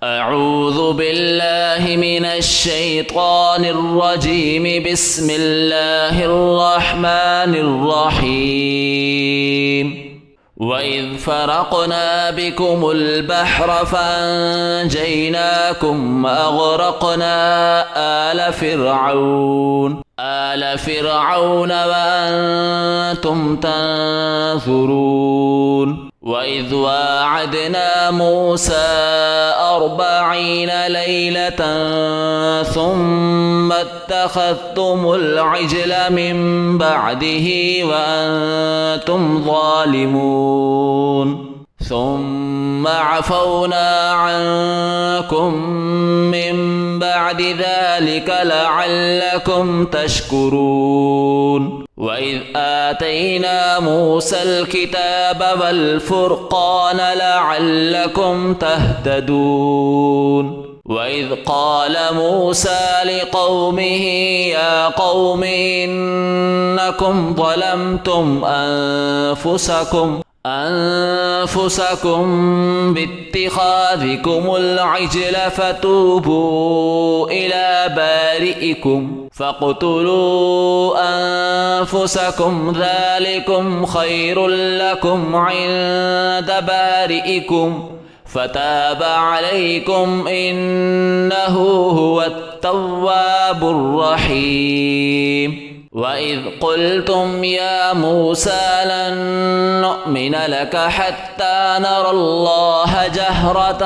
أعوذ بالله من الشيطان الرجيم. بسم الله الرحمن الرحيم. وإذ فرقنا بكم البحر فأنجيناكم وأغرقنا آل فرعون وأنتم تنظرون. وإذ واعدنا موسى 40 ليلة ثم اتخذتم العجل من بعده وأنتم ظالمون. ثم عفونا عنكم من بعد ذلك لعلكم تشكرون. وإذ آتينا موسى الكتاب والفرقان لعلكم تهتدون. وإذ قال موسى لقومه يا قوم إنكم ظلمتم أنفسكم باتخاذكم العجل فتوبوا إلى بارئكم فاقتلوا أنفسكم ذلكم خير لكم عند بارئكم فتاب عليكم إنه هو التواب الرحيم. وإذ قلتم يا موسى لن نؤمن لك حتى نرى الله جهرة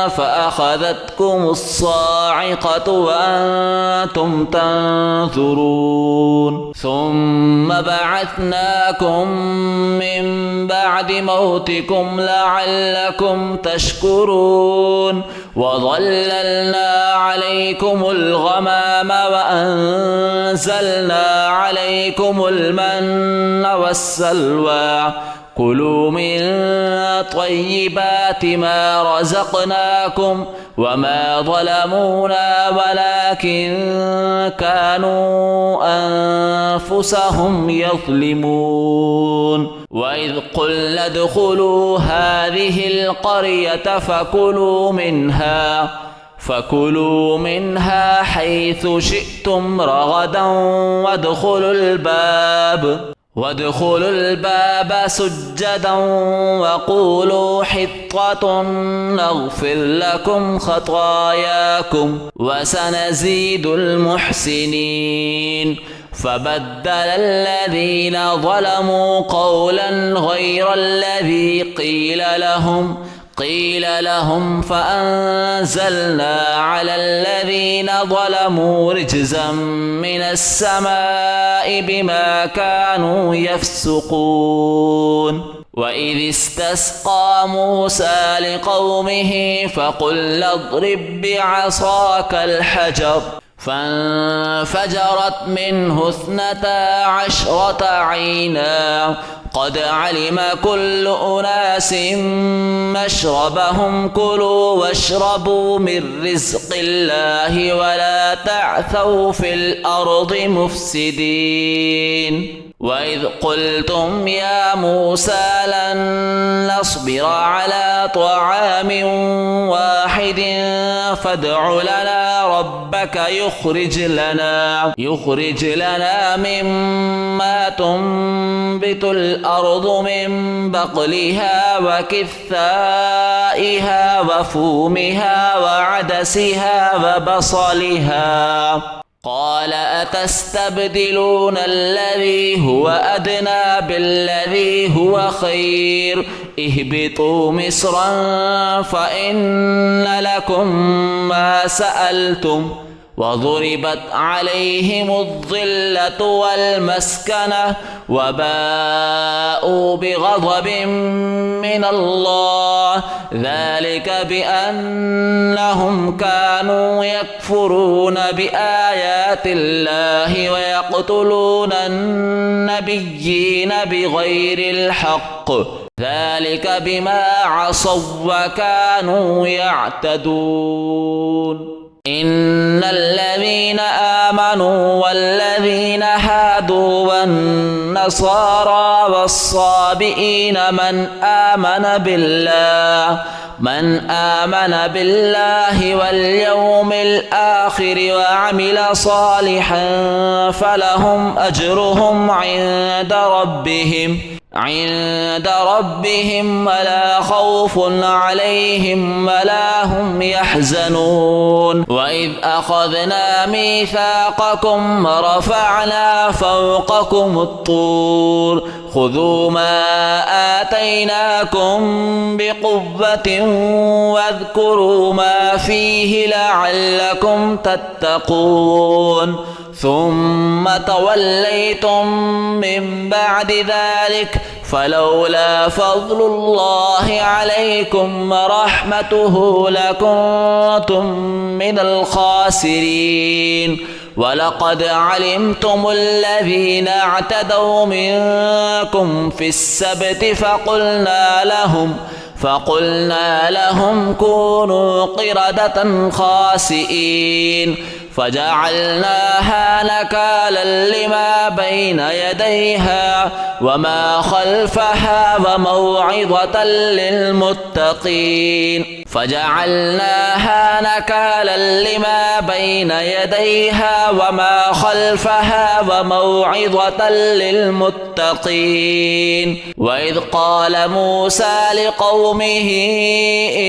فأخذتكم الصاعقة وأنتم تنظرون. ثم بعثناكم من بعد موتكم لعلكم تشكرون. وظللنا عليكم الغمام وأنزلنا عليكم المن والسلوى كلوا من طيبات ما رزقناكم وما ظلمونا ولكن كانوا أنفسهم يظلمون. وإذ قلنا ادخلوا هذه القرية فكلوا منها حيث شئتم رغدا وادخلوا الباب سجدا وقولوا حطة نغفر لكم خطاياكم وسنزيد المحسنين. فبدل الذين ظلموا قولا غير الذي قيل لهم فأنزلنا على الذين ظلموا رجزا من السماء بما كانوا يفسقون. وإذ استسقى موسى لقومه فقل اضرب بعصاك الحجر فانفجرت منه 12 عينا قد علم كل أناس مشربهم كلوا واشربوا من رزق الله ولا تعثوا في الأرض مفسدين. وإذ قلتم يا موسى لن نصبر على طعام واحد فادع لنا ربك يخرج لنا مما تنبت الأرض من بقلها وكثائها وفومها وعدسها وبصلها. قال أتستبدلون الذي هو أدنى بالذي هو خير اهبطوا مصرا فإن لكم ما سألتم وضربت عليهم الذلة والمسكنة وباءوا بغضب من الله ذلك بأنهم كانوا يكفرون بآيات الله ويقتلون النبيين بغير الحق ذلك بما عصوا وكانوا يعتدون. إن الذين آمنوا والذين هادوا والنصارى والصابئين من آمن بالله من آمن بالله واليوم الآخر وعمل صالحا فلهم أجرهم عند ربهم ولا خوف عليهم ولا هم يحزنون وإذ أخذنا ميثاقكم ورفعنا فوقكم الطور خذوا ما آتيناكم بقوة واذكروا ما فيه لعلكم تتقون ثم توليتم من بعد ذلك فلولا فضل الله عليكم ورحمته لكنتم من الخاسرين ولقد علمتم الذين اعتدوا منكم في السبت فقلنا لهم كونوا قردة خاسئين فجعلناها نكالا لما بين يديها وما خلفها وموعظة للمتقين وإذ قال موسى لقومه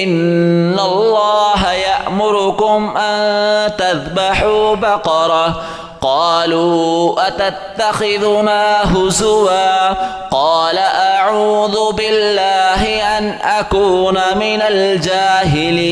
إن الله يأمركم أن تذبحوا بقرة قالوا أتتخذنا هزوا قال أعوذ بالله أن أكون من الجاهلين